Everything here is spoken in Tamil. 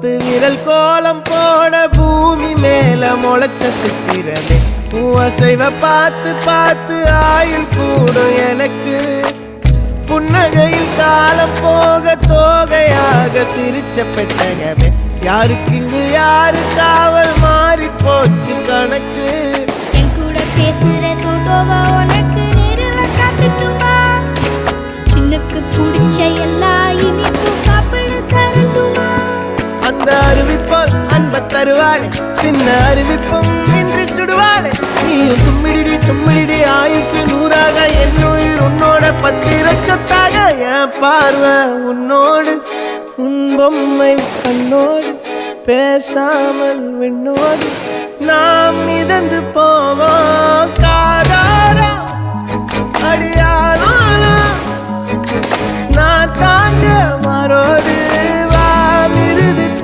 10 விரல் கோலம் போட பூமி மேல முளைச்ச சித்திரமே அசைவ பார்த்து பார்த்து ஆயுள் கூடும் எனக்கு புன்னகையில் காலம் போக தோகையாக சிரிச்ச பெட்டகமே யாருக்கு இங்கு யாரு காவல் மாறி போச்சு கணக்கு என் கூட பேசுற தோதோவா உனக்கு நேரில் காட்டுட்டுமா சின்னுக்கு பிடிச்ச எல்லா இனிப்பும் சாப்பிட தரட்டுமா அந்த அறிவிப்பால் அன்ப தருவாளே சின்ன அறிவிப்பும் இன்று சுடுவாளே நீயும் தும்மிடி ஆயுசு 100ஆக என் உயிர் உன்னோட 10 லட்சத்தாக என் பார்வை உன்னோடு உன் பொம்மை கண்ணோடு பேசாமல் விண்ணோடு நாம் மிதந்து போவோம்